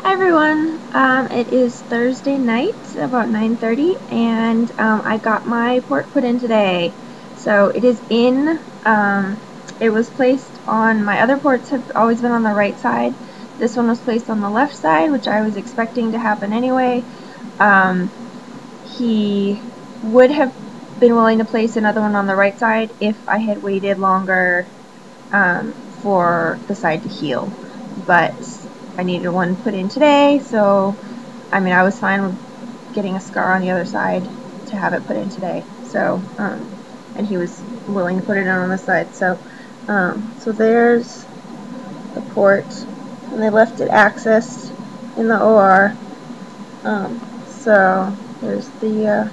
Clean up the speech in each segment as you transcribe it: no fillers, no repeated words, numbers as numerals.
Hi everyone. It is Thursday night, about 9:30, and I got my port put in today. So it is in. It was placed on. My other ports have always been on the right side. This one was placed on the left side, which I was expecting to happen anyway. He would have been willing to place another one on the right side if I had waited longer for the side to heal, but I needed one put in today, so I mean I was fine with getting a scar on the other side to have it put in today. So and he was willing to put it in on this side. So there's the port, and they left it accessed in the OR. So there's the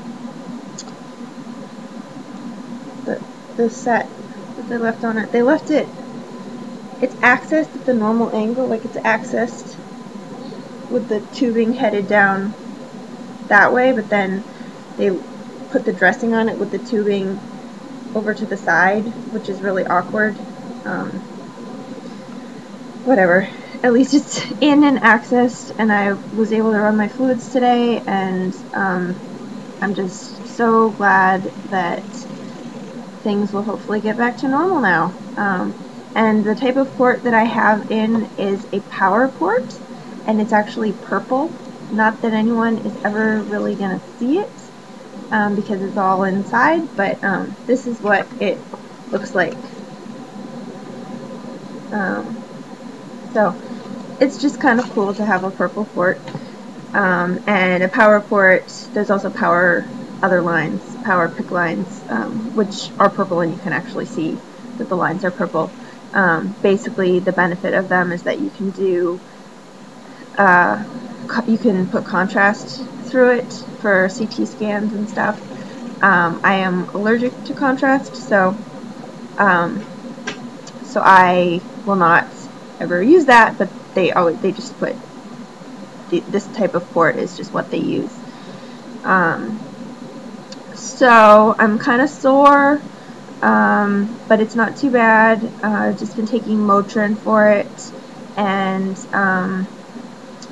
set that they left on it. They left it. It's accessed at the normal angle, like it's accessed with the tubing headed down that way, but then they put the dressing on it with the tubing over to the side, which is really awkward. Whatever. At least it's in and accessed, and I was able to run my fluids today, and I'm just so glad that things will hopefully get back to normal now. And the type of port that I have in is a power port, and it's actually purple. Not that anyone is ever really going to see it because it's all inside, but this is what it looks like. So it's just kind of cool to have a purple port. And a power port, there's also power other lines, power PIC lines, which are purple, and you can actually see that the lines are purple. Basically, the benefit of them is that you can do, you can put contrast through it for CT scans and stuff. I am allergic to contrast, so I will not ever use that, but they just put this type of port is just what they use. So I'm kind of sore, but it's not too bad. I've just been taking Motrin for it, and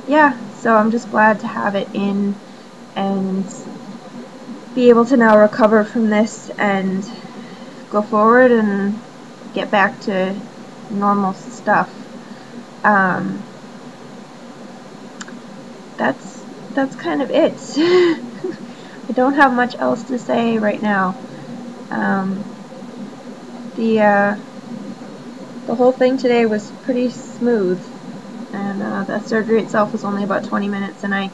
yeah, so I'm just glad to have it in and be able to now recover from this and go forward and get back to normal stuff. That's kind of it. I don't have much else to say right now. The whole thing today was pretty smooth, and the surgery itself was only about 20 minutes, and I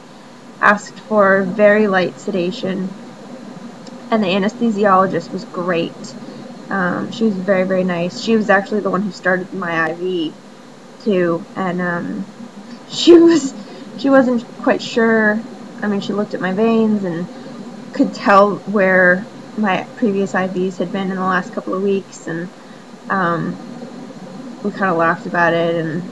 asked for very light sedation, and the anesthesiologist was great. She was very, very nice. She was actually the one who started my IV too, and she wasn't quite sure. I mean, she looked at my veins and could tell where my previous IVs had been in the last couple of weeks, and we kind of laughed about it,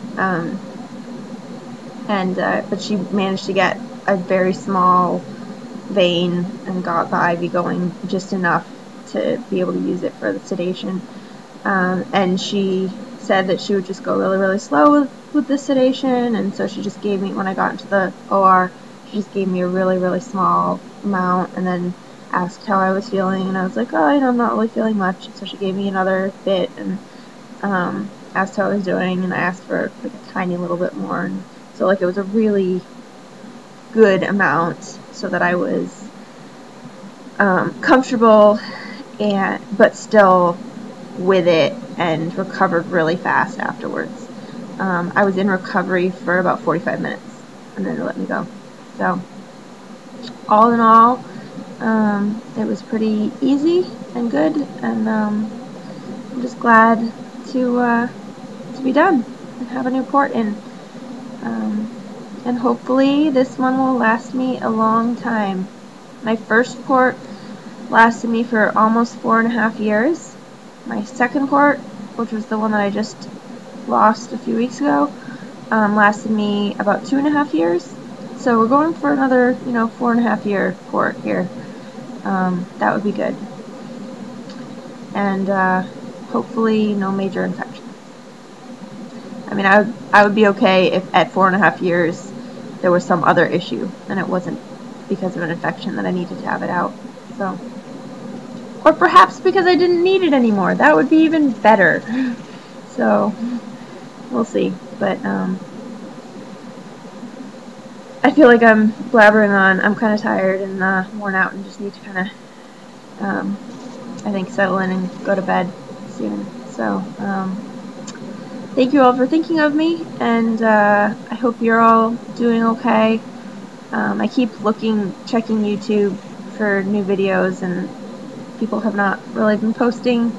but she managed to get a very small vein and got the IV going just enough to be able to use it for the sedation. And she said that she would just go really, really slow with the sedation, and so she just gave me, when I got into the OR, she just gave me a really, really small amount, and then asked how I was feeling, and I was like, oh, I'm not really feeling much. So she gave me another bit, and asked how I was doing, and I asked for like a tiny little bit more, and so like it was a really good amount so that I was comfortable but still with it, and recovered really fast afterwards. I was in recovery for about 45 minutes, and then they let me go. So all in all, it was pretty easy and good, and I'm just glad to be done and have a new port in. And hopefully this one will last me a long time. My first port lasted me for almost 4.5 years. My second port, which was the one that I just lost a few weeks ago, lasted me about 2.5 years. So we're going for another, 4.5 year port here. That would be good. And hopefully no major infection. I mean, I would be okay if at 4.5 years there was some other issue and it wasn't because of an infection that I needed to have it out. So, or perhaps because I didn't need it anymore. That would be even better. So, we'll see. But I feel like I'm blabbering on. I'm kind of tired and worn out and just need to kind of, I think, settle in and go to bed soon. So, thank you all for thinking of me, and I hope you're all doing okay. I keep checking YouTube for new videos, and people have not really been posting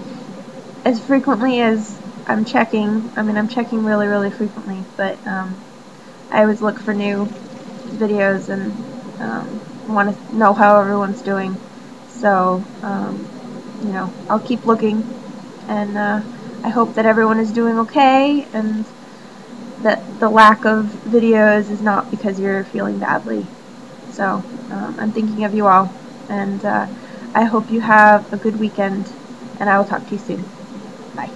as frequently as I'm checking. I mean, I'm checking really, really frequently, but I always look for new videos and want to know how everyone's doing. So, you know, I'll keep looking, and I hope that everyone is doing okay, and that the lack of videos is not because you're feeling badly. So, I'm thinking of you all, and I hope you have a good weekend, and I will talk to you soon. Bye.